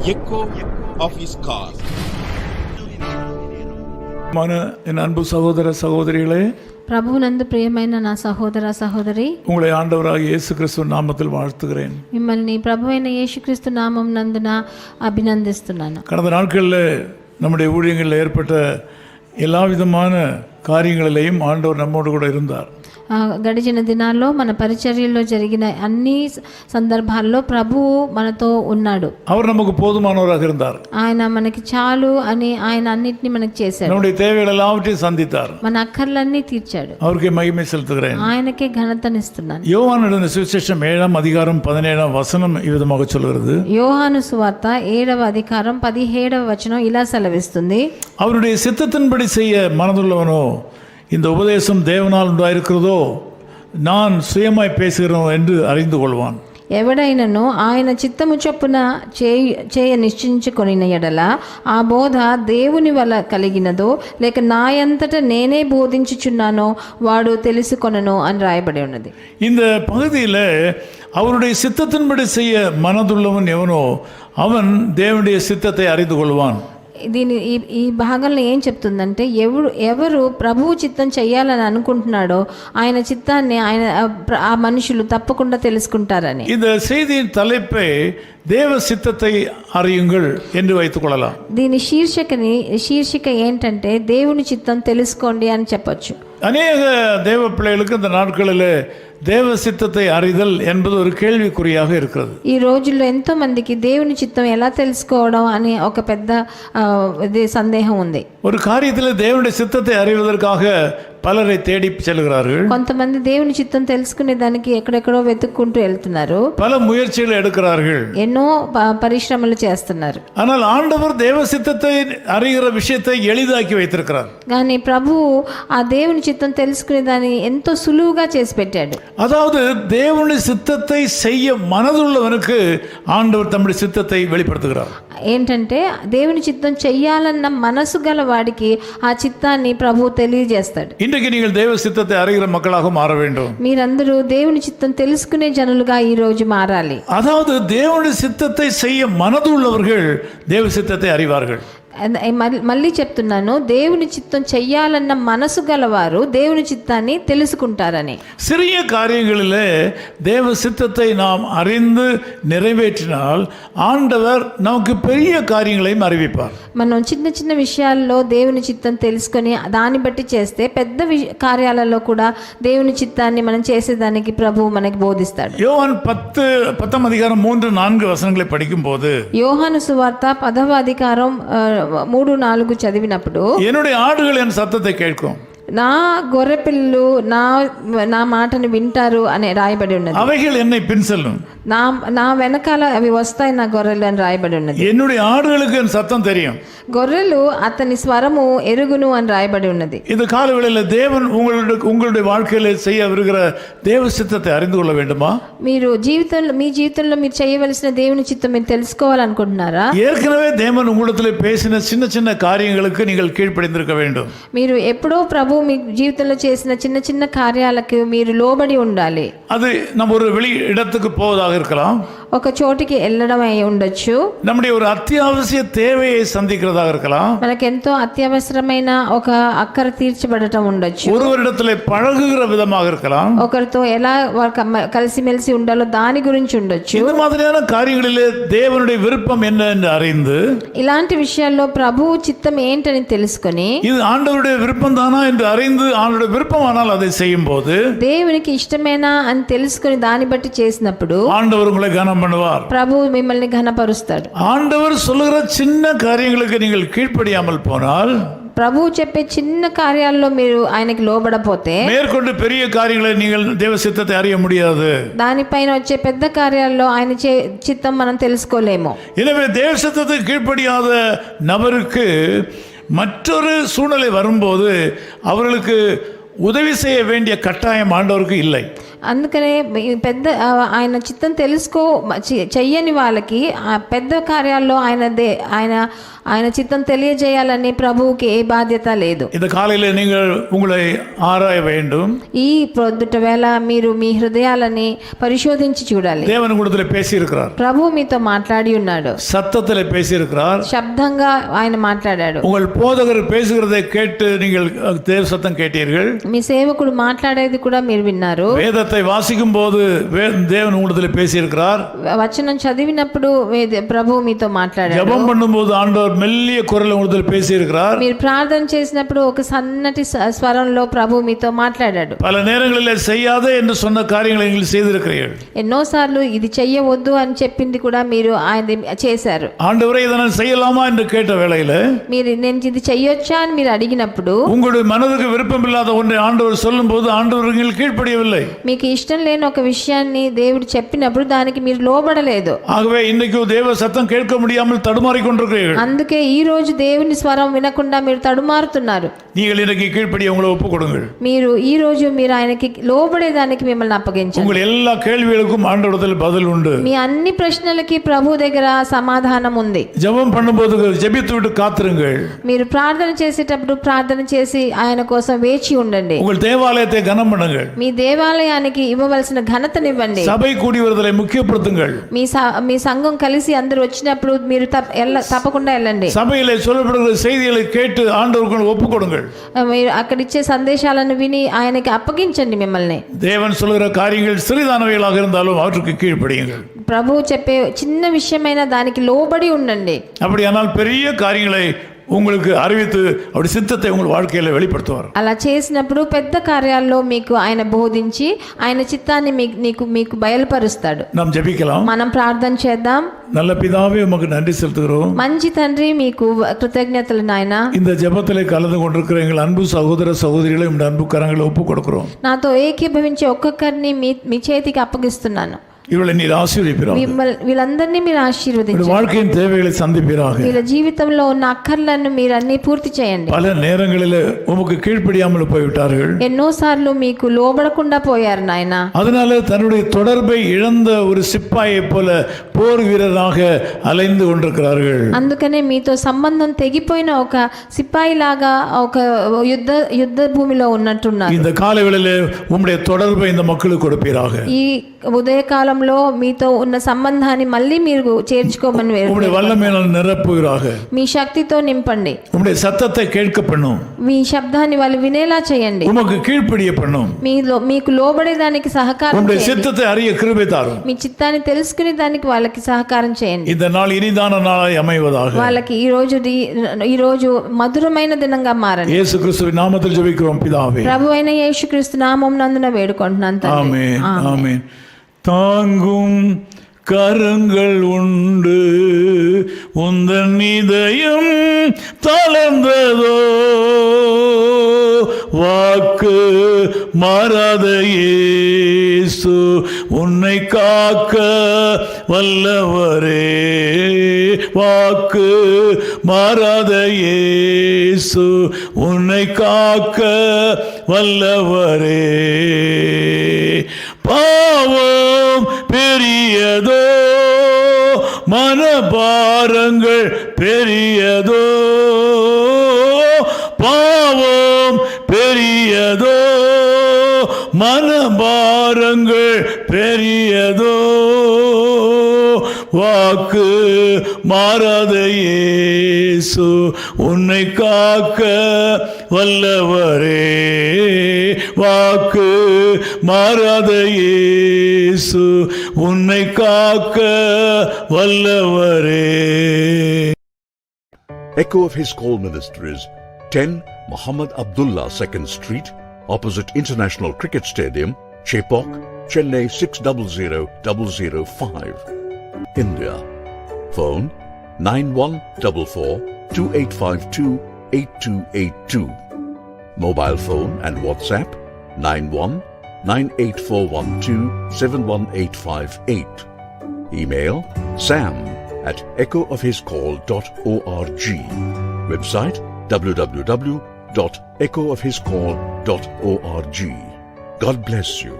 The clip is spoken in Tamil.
echo of his car. என் அன்பு சகோதர சகோதரிகளே, ప్రభువునందు ప్రియమైన నా సహోదర సహోదరి, உங்களை ஆண்டவராக இயேசு கிறிஸ்து நாமத்தில் வாழ்த்துகிறேன். మిమ్మల్ని ప్రభువైన యేసుక్రీస్తు నామం నందున అభినందిస్తున్నాను. கடந்த நாட்களில் நம்முடைய ஊழியங்களில் ஏற்பட்ட எல்லா விதமான காரியங்களிலேயும் ஆண்டவர் நம்மோடு கூட இருந்தார். గడిచిన దినాల్లో మన పరిచర్యల్లో జరిగిన అన్ని సందర్భాల్లో ప్రభువు మనతో ఉన్నాడు. அவர் நமக்கு போதுமானவராக இருந்தார். ఆయన మనకి చాలు అని ఆయన అన్నిటిని మనకి చేశాడు. நம்முடைய தேவைகள் எல்லாவற்றையும் சந்தித்தார். మన అక్కర్లన్నీ తీర్చాడు. அவருக்கே மகிமை செலுத்துகிறேன். ఆయనకే ఘనతనిస్తున్నాను. யோவான் எழுதின சுவிசேஷம் 7ஆம் அதிகாரம் 17ஆம் வசனம் இவ்விதமாக சொல்கிறது. యోహాను సువార్త 7వ అధికారం 17వ వచనం ఇలా సెలవిస్తుంది. அவருடைய சித்தத்தின்படி செய்ய மனதுள்ளவனோ இந்த உபதேசம் தேவனால் உண்டாயிருக்கிறதோ நான் சுயமாய் பேசுகிறோம் என்று அறிந்து கொள்வான். ఎవడైనను ఆయన చిత్తము చొప్పున చేయ నిశ్చయించుకొనిన ఎడల ఆ బోధ దేవుని వల్ల కలిగినదో లేక నాయంతట నేనే బోధించుచున్నానో వాడు తెలుసుకొనను అని రాయబడి ఉన్నది. இந்த பகுதியில் அவருடைய சித்தத்தின்படி செய்ய மனதுள்ளவன் எவனோ அவன் தேவனுடைய சித்தத்தை அறிந்து கொள்வான். దీని ఈ భాగంలో ఏం చెప్తుందంటే ఎవరు ప్రభువు చిత్తం చేయాలని అనుకుంటున్నాడో ఆయన చిత్తాన్ని ఆ మనుషులు తప్పకుండా తెలుసుకుంటారని. இந்த செய்தியின் தலைப்பை தேவ சித்தத்தை அறியுங்கள் என்று வைத்துக் கொள்ளலாம். దీని శీర్షిక ఏంటంటే దేవుని చిత్తం తెలుసుకోండి అని చెప్పొచ్చు. அநேக தேவ பிள்ளைகளுக்கு இந்த நாட்களில் தேவ சித்தத்தை அறிதல் என்பது ஒரு கேள்விக்குறியாக இருக்கிறது. ఈ రోజుల్లో ఎంతో మందికి దేవుని చిత్తం ఎలా తెలుసుకోవడం అని ఒక పెద్ద సందేహం ఉంది. ஒரு காரியத்தில் தேவனுடைய சித்தத்தை அறிவதற்காக பலரை தேடி செல்கிறார்கள். కొంతమంది దేవుని చిత్తం తెలుసుకునే దానికి ఎక్కడెక్కడో వెతుక్కుంటూ వెళ్తున్నారు. பல முயற்சிகளை எடுக்கிறார்கள். ఎన్నో పరిశ్రమలు చేస్తున్నారు. ஆனால் ஆண்டவர் தேவ சித்தத்தை அறிகிற விஷயத்தை எளிதாக்கி வைத்திருக்கிறார். కానీ ప్రభువు ఆ దేవుని చిత్తం తెలుసుకునే దాన్ని ఎంతో సులువుగా చేసి పెట్టాడు. அதாவது தேவனுடைய சித்தத்தை செய்ய மனதுள்ளவனுக்கு ஆண்டவர் தம்முடைய சித்தத்தை வெளிப்படுத்துகிறார். ఏంటంటే దేవుని చిత్తం చెయ్యాలన్న మనసు గల వాడికి ఆ చిత్తాన్ని ప్రభువు తెలియజేస్తాడు. இன்றைக்கு நீங்கள் தேவ சித்தத்தை அறிகிற மக்களாக மாற வேண்டும். మీరందరూ దేవుని చిత్తం తెలుసుకునే జనులుగా ఈ రోజు మారాలి. அதாவது தேவனுடைய சித்தத்தை செய்ய மனதுள்ளவர்கள் தேவ சித்தத்தை அறிவார்கள். మళ్ళీ చెప్తున్నాను, దేవుని చిత్తం చెయ్యాలన్న మనసు గలవారు దేవుని చిత్తాన్ని తెలుసుకుంటారని. சிறிய காரியங்களிலே தேவ சித்தத்தை நாம் அறிந்து நிறைவேற்றினால் ஆண்டவர் நமக்கு பெரிய காரியங்களையும் அறிவிப்பார். మనం చిన్న చిన్న విషయాల్లో దేవుని చిత్తం తెలుసుకొని దాన్ని బట్టి చేస్తే పెద్ద కార్యాలలో కూడా దేవుని చిత్తాన్ని మనం చేసేదానికి ప్రభువు మనకి బోధిస్తాడు. யோவான் 10ஆம் அதிகாரம் 3-4 வசனங்களை படிக்கும் போது యోహాను సువార్త 10వ అధికారం 3-4 చదివినప్పుడు என்னுடைய ஆடுகள் என் சத்தத்தை கேட்கும், నా గొర్రె పిల్లలు నా మాటను వింటారు అని రాయబడి ఉన్నది. அவைகள் என்னை பின் செல்லும், నా వెనకాల అవి వస్తాయి నా గొర్రెలు అని రాయబడి ఉన్నది. என்னுடைய ஆடுகளுக்கு என் சத்தம் தெரியும், గొర్రెలు అతని స్వరము ఎరుగును అని రాయబడి ఉన్నది. இந்த காலவேளையில் தேவன் உங்களுடைய வாழ்க்கையில் செய்ய விருகிற தேவ சித்தத்தை அறிந்து கொள்ள வேண்டுமா? మీ జీవితంలో మీరు చేయవలసిన దేవుని చిత్తం మీరు తెలుసుకోవాలనుకుంటున్నారా? ஏற்கனவே தேவன் உங்களிடத்தில் பேசின சின்ன சின்ன காரியங்களுக்கு நீங்கள் கீழ்ப்படிந்திருக்க வேண்டும். మీరు ఎప్పుడో ప్రభు మీ జీవితంలో చేసిన చిన్న చిన్న కార్యాలకు మీరు లోబడి ఉండాలి. அது நம்ம ஒரு வெளி இடத்துக்கு போவதாக இருக்கலாம், ఒక చోటికి వెళ్ళడం అయి ఉండొచ్చు, நம்முடைய ஒரு అత్యవసర தேவையை சந்திக்கிறதாக இருக்கலாம், మనకెంతో అత్యవసరమైన ఒక అక్కర తీర్చబడటం ఉండొచ్చు, ஒருவரிடத்தில் பழகுகிற விதமாக இருக்கலாம், ఒకరితో ఎలా కలిసిమెలిసి ఉండాలో దాని గురించి ఉండొచ్చు. இந்த மாதிரியான காரியங்களிலே தேவனுடைய விருப்பம் என்ன என்று அறிந்து ఇలాంటి విషయాల్లో ప్రభువు చిత్తం ఏంటని తెలుసుకొని இது ஆண்டவருடைய விருப்பம் தானா என்று அறிந்து ஆண்டவருடைய விருப்பமானால் அதை செய்யும் போது దేవునికి ఇష్టమేనా అని తెలుసుకొని దాన్ని బట్టి చేసినప్పుడు ஆண்டவர் உங்களை கனம் பண்ணுவார். ప్రభువు మిమ్మల్ని ఘనపరుస్తాడు. ஆண்டவர் சொல்லுகிற சின்ன காரியங்களுக்கு நீங்கள் கீழ்ப்படியாமல் போனால், ప్రభువు చెప్పే చిన్న కార్యాల్లో మీరు ఆయనకి లోబడపోతే மேற்கொண்டு பெரிய காரியங்களை நீங்கள் தேவ சித்தத்தை அறிய முடியாது. దానిపైన వచ్చే పెద్ద కార్యాల్లో ఆయన చిత్తం మనం తెలుసుకోలేము. எனவே தேவ சித்தத்துக்கு கீழ்ப்படியாத நபருக்கு மற்றொரு சூழ்நிலை வரும்போது அவர்களுக்கு உதவி செய்ய வேண்டிய கட்டாயம் ஆண்டவருக்கு இல்லை. అందుకనే ఈ పెద్ద ఆయన చిత్తం తెలుసుకో చెయ్యని వాళ్ళకి ఆ పెద్ద కార్యాల్లో ఆయన చిత్తం తెలియజేయాలని ప్రభువుకి ఏ బాధ్యత లేదు. இந்த காலையில நீங்கள் உங்களை ஆராய வேண்டும். ఈ పొద్దుట వేళ మీరు మీ హృదయాలని పరిశోధించి చూడాలి. தேவன் உங்களிடத்தில் பேசி இருக்கிறார். ప్రభు మీతో మాట్లాడి ఉన్నాడు. சத்தத்தில் பேசி இருக்கிறார். శబ్దంగా ఆయన మాట్లాడాడు. உங்கள் போதகர் பேசுகிறதை கேட்டு நீங்கள் தேவ சத்தம் கேட்டீர்கள். మీ సేవకుడు మాట్లాడేది కూడా మీరు విన్నారు. வேதத்தை வாசிக்கும் போது தேவன் உங்களிடத்தில் பேசி இருக்கிறார். వచనం చదివినప్పుడు ప్రభు మీతో మాట్లాడాడు. ஜெபம் பண்ணும்போது ஆண்டவர் மெல்லிய குரல் உங்களிடத்தில் பேசி இருக்கிறார். మీరు ప్రార్థన చేసినప్పుడు ఒక సన్నటి స్వరంలో ప్రభు మీతో మాట్లాడాడు. பல நேரங்களில் செய்யாத என்று சொன்ன காரியங்களை நீங்கள் செய்திருக்கிறீர்கள். ఎన్నోసార్లు ఇది చెయ్యవద్దు అని చెప్పింది కూడా మీరు ఆయన చేశారు. ஆண்டவரே இதை நான் செய்யலாமா என்று கேட்ட வேளையில మీరు నేను ఇది చెయ్యొచ్చా అని మీరు అడిగినప్పుడు உங்களுடைய மனதுக்கு விருப்பம் இல்லாத ஒன்றை ஆண்டவர் சொல்லும் போது ஆண்டவர் நீங்கள் கீழ்ப்படியவில்லை. మీకు ఇష్టం లేని ఒక విషయాన్ని దేవుడు చెప్పినప్పుడు దానికి మీరు లోబడలేదు. ஆகவே இன்னைக்கு தேவ சத்தம் கேட்க முடியாமல் தடுமாறிக் கொண்டிருக்கிறீர்கள். అందుకే ఈ రోజు దేవుని స్వరం వినకుండా మీరు తడుమారుతున్నారు. நீங்கள் இன்னைக்கு கீழ்ப்படிய உங்களை ஒப்புக் கொடுங்கள். మీరు ఈ రోజు మీరు ఆయనకి లోబడేదానికి మిమ్మల్ని అప్పగించండి. உங்கள் எல்லா கேள்விகளுக்கும் ஆண்டவரிடத்தில் பதில் உண்டு. మీ అన్ని ప్రశ్నలకి ప్రభు దగ్గర సమాధానం ఉంది. ஜெபம் பண்ணும்போது ஜெபித்து விட்டு காத்திருங்கள். మీరు ప్రార్థన చేసేటప్పుడు ప్రార్థన చేసి ఆయన కోసం వేచి ఉండండి. உங்கள் தேவாலயத்தை கனம் பண்ணுங்கள். మీ దేవాలయానికి ఇవ్వవలసిన ఘనతనివ్వండి. சபை கூடி வருதலை முக்கியப்படுத்துங்கள். మీ సంఘం కలిసి అందరూ వచ్చినప్పుడు మీరు తప్పకుండా వెళ్ళండి. சபையிலே சொல்லப்படுகிற செய்திகளை கேட்டு ஆண்டவருக்கு ஒப்புக் கொடுங்கள். మీరు అక్కడ ఇచ్చే సందేశాలను విని ఆయనకి అప్పగించండి మిమ్మల్ని. தேவன் சொல்கிற காரியங்கள் சிறிதானவைகளாக இருந்தாலும் அவற்றுக்கு கீழ்ப்படியுங்கள். ప్రభు చెప్పే చిన్న విషయమైన దానికి లోబడి ఉండండి. அப்படியானால் பெரிய காரியங்களை உங்களுக்கு அறிவித்து அப்படி சித்தத்தை உங்கள் வாழ்க்கையில வெளிப்படுத்துவார். అలా చేసినప్పుడు పెద్ద కార్యాల్లో మీకు ఆయన బోధించి ఆయన చిత్తాన్ని మీకు బయలుపరుస్తాడు. நாம் ஜெபிக்கலாம். మనం ప్రార్థన చేద్దాం. நல்ல பிதாவே உமக்கு நன்றி செலுத்துகிறோம். మంచి తండ్రి మీకు కృతజ్ఞతలు నాయన. இந்த ஜெபத்திலே கலந்து கொண்டிருக்கிற எங்கள் அன்பு சகோதர சகோதரிகளை இந்த அன்பு கரங்களை ஒப்புக் கொடுக்கிறோம். నాతో ఏకీభవించే ఒక్కొక్కరిని మీ చేతికి అప్పగిస్తున్నాను. இவளை நீர் ஆசீர்வதிப்பீராக. వీళ్ళందరినీ మీరు ఆశీర్వదించండి. வாழ்க்கையின் தேவைகளை சந்திப்பீராக. వీళ్ళ జీవితంలో ఉన్న అక్కర్లను మీరు అన్ని పూర్తి చేయండి. பல நேரங்களில் உமக்கு கீழ்ப்படியாமல் போய்விட்டார்கள். ఎన్నోసార్లు మీకు లోబడకుండా పోయారు నాయన. அதனால தன்னுடைய தொடர்பை இழந்த ஒரு சிப்பாயை போல போர் வீரராக அலைந்து கொண்டிருக்கிறார்கள். అందుకనే మీతో సంబంధం తెగిపోయిన ఒక సిపాయి లాగా ఒక యుద్ధ భూమిలో ఉన్నట్టున్నారు. இந்த காலைவேளையிலே உம்முடைய தொடர்பை இந்த மக்களுக்கு கொடுப்பீராக. ఈ ఉదయకాలంలో మీతో ఉన్న సంబంధాన్ని మళ్ళీ మీరు చేర్చుకోమని உம்முடைய வல்லமையால் நிரப்புவீராக. మీ శక్తితో నింపండి. உம்முடைய சத்தத்தை கேட்க பண்ணும். మీ శబ్దాన్ని వాళ్ళు వినేలా చేయండి. உமக்கு கீழ்ப்படிய பண்ணும். మీకు లోబడేదానికి సహకారం உம்முடைய చేయండి. சித்தத்தை அறிய கிருபை தாரும். మీ చిత్తాన్ని తెలుసుకునే దానికి వాళ్ళకి సహకారం చేయండి. இந்த நாள் இனிதான நாளாய் அமைவதாக. వాళ్ళకి ఈ రోజు మధురమైన దినంగా మారండి. இயேசு கிறிஸ்துவின் நாமத்தில் ஜெபிக்கிறோம் பிதாவே. ప్రభువైన యేసుక్రీస్తు నామమునందున వేడుకుంటున్నాను తండ్రి. ஆமென் ஆமென். தாங்கும் கரங்கள் உண்டு உந்தன் இதயம் தளர்ந்ததோ வாக்கு மாறாத இயேசு உன்னை காக்க வல்லவரே வாக்கு மாறாத இயேசு உன்னை காக்க வல்லவரே பாவம் பெரியதோ மனபாரங்கள் பெரியதோ பாவம் பெரியதோ மனபாரங்கள் பெரியதோ வாக்கு மாறாத இயேசு உன்னை காக்க வல்லவரே வாக்கு மாறாத இயேசு உன்னை காக்க வல்லவரே. Echo of His Call Ministries, 10 Muhammad Abdullah 2nd Street, opposite International Cricket Stadium, Chepauk, Chennai 600005, India. Phone 9144-2852-8282. Mobile phone and WhatsApp 91-98412-71858. Email sam@echoofhiscall.org. Website www.echoofhiscall.org. God bless you.